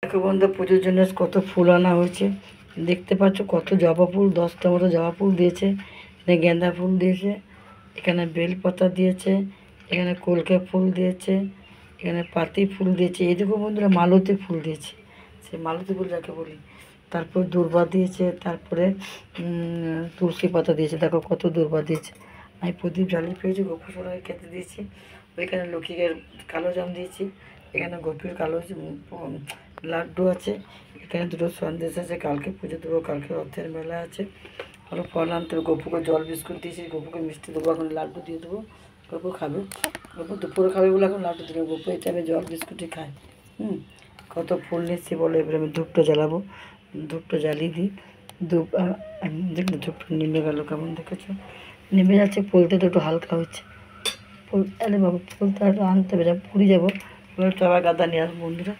দেখো বন্ধু, পুজোর জন্য কত ফুল আনা হয়েছে। দেখতে পাচ্ছ কত জবা ফুল, 10টা মতো জবা ফুল দিয়েছে। এখানে গেঁদা ফুল দিয়েছে, এখানে বেলপাতা দিয়েছে, এখানে কলকে ফুল দিয়েছে, এখানে পাতি ফুল দিয়েছে। এই দেখো বন্ধুরা, মালতী ফুল দিয়েছে, সেই মালতী ফুল যাকে বলি। তারপর দূর্বা দিয়েছে, তারপরে তুলসী পাতা দিয়েছে। দেখো কত দূর্বা দিয়েছে। আমি প্রদীপ জ্বালিয়ে পেয়েছি, গোপুর সোনাকে খেতে দিয়েছি। ওইখানে লক্ষ্মীকে কালো জাম দিয়েছি, এখানে গোপীর কালো লাড্ডু আছে, এখানে দুটো সন্দেশ আছে। কালকে পুজো দেবো, কালকে রথের মেলা আছে। আরও ফল আনতে হবে। গপুকে জল বিস্কুট দিয়েছি, গপুকে মিষ্টি দেবো, এখন লাড্ডু দিয়ে দেবো। গপু খাবে, গপু দুপুরে খাবে বলে এখন লাড্ডু দেবো। গপু এই টাইমে জল বিস্কুটই খায়। কত ফুল নিচ্ছি বলে। এবারে আমি ধূপটা জ্বালাবো, ধূপটা জ্বালিয়ে দিই। ধূপ দেখলে ধূপটা নেমে গেল, কেমন দেখেছো? নেমে যাচ্ছে, পোলতে তো একটু হালকা হচ্ছে। ফুল আরে বাবা, ফুলটা একটু আনতে হবে, পুরী যাবো। একটু আবার গাদা নিয়ে আসবো বন্ধুরা।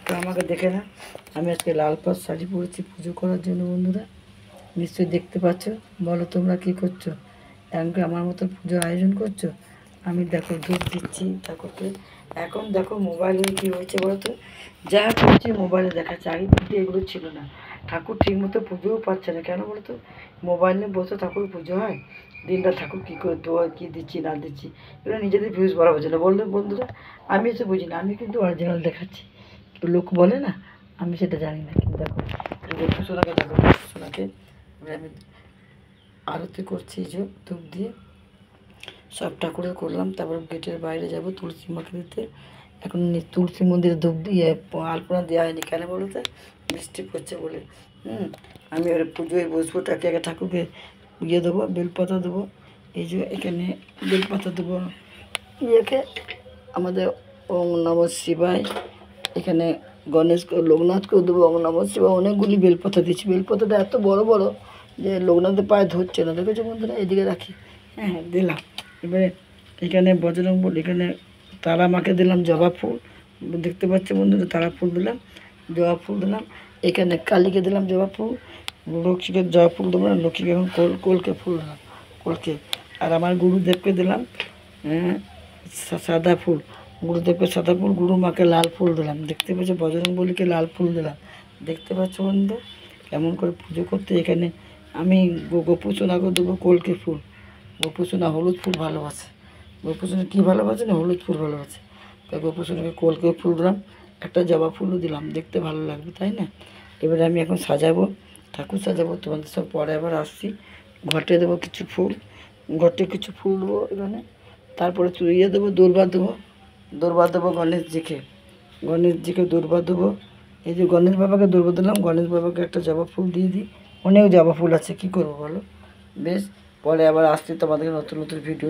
তো আমাকে দেখে না, আমি আজকে লাল পাড় শাড়ি পরেছি পুজো করার জন্য বন্ধুরা। নিশ্চয়ই দেখতে পাচ্ছ। বলো তোমরা কী করছো? এমনকি আমার মতো পুজোর আয়োজন করছো? আমি দেখো ধূপ দিচ্ছি ঠাকুরকে। এখন দেখো মোবাইলে কী হয়েছে বলো তো, যা করছি মোবাইলে দেখাচ্ছে। আগে কিন্তু এগুলো ছিল না। ঠাকুর ঠিক মতো পুজোও পাচ্ছে না, কেন বলো তো? মোবাইলে বসে ঠাকুর পুজো হয়, দিনটা ঠাকুর কী করে দোয়া কী দিচ্ছি না দিচ্ছি, এগুলো নিজেদের ভিউজ বাড়াবার জন্য বললো বন্ধুরা। আমি এসে বুঝি না, আমি কিন্তু অরিজিনাল দেখাচ্ছি। লোক বলে না, আমি সেটা জানি না। কিন্তু দেখো গপু সোনাকে, দেখো গপু সোনাকে আমি আরতি করছি যে ধূপ দিয়ে। সব ঠাকুরে করলাম, তারপর গেটের বাইরে যাব তুলসী মাকে দিতে। এখন তুলসী মন্দিরে ধূপ দিয়ে আলপনা দেওয়া হয়নি, কেন বলো তো? বৃষ্টি পড়ছে বলে। আমি এবার পুজোয় বসবো, তাকে আগে ঠাকুরকে ইয়ে দেবো, বেলপাতা দেবো। এই যে এখানে বেলপাতা দেবো ইয়েকে, আমাদের ওম নম শিবায়। এখানে গণেশকে, লোকনাথকেও দেবো ওম নম শিবায়। অনেকগুলি বেলপাতা দিচ্ছি। বেলপাতাটা এত বড় বড় যে লোকনাথের পায়ে ধরছে না, দেখেছো বন্ধুরা? এদিকে রাখি, হ্যাঁ দিলাম। এবারে এখানে বজরং বলি, এখানে তারা মাকে দিলাম জবা ফুল, দেখতে পাচ্ছি বন্ধুরা, তারা ফুল দিলাম, জবা ফুল দিলাম। এখানে কালীকে দিলাম জবা ফুল, লক্ষ্মীকে জবা ফুল দেবো না, লক্ষ্মীকে এখন কলকে ফুল দিলাম, কলকে। আর আমার গুরুদেবকে দিলাম সাদা ফুল, গুরুদেবকে সাদা ফুল, গুরু মাকে লাল ফুল দিলাম। দেখতে পাচ্ছ, বজরং বলিকে লাল ফুল দিলাম। দেখতে পাচ্ছ বন্ধু কেমন করে পুজো করতে। এখানে আমি গপু সোনাকে দেবো কলকে ফুল। গপু সোনা হলুদ ফুল ভালোবাসে। গপু সোনা কী ভালোবাসে না, হলুদ ফুল ভালোবাসে। তাই গপু সোনাকে কলকে ফুল দিলাম, একটা জবা ফুলও দিলাম, দেখতে ভালো লাগবে তাই না? এবারে আমি এখন সাজাবো, ঠাকুর সাজাবো। তোমাদের সব পরে আবার আসছি। ঘটে দেবো কিছু ফুল, ঘটে কিছু ফুল দেবো এখানে। তারপরে ইয়ে দেবো, দূর্বা দেবো, দূর্বা দেবো গণেশজিকে, গণেশজিকে দূর্বা দেবো। এই যে গণেশ বাবাকে দূর্বা দিলাম, গণেশ বাবাকে একটা জবা ফুল দিয়ে দিই। অনেক জবা ফুল আছে, কী করবো বলো? বেশ, পরে আবার আসছি তোমাদেরকে নতুন নতুন ভিডিও।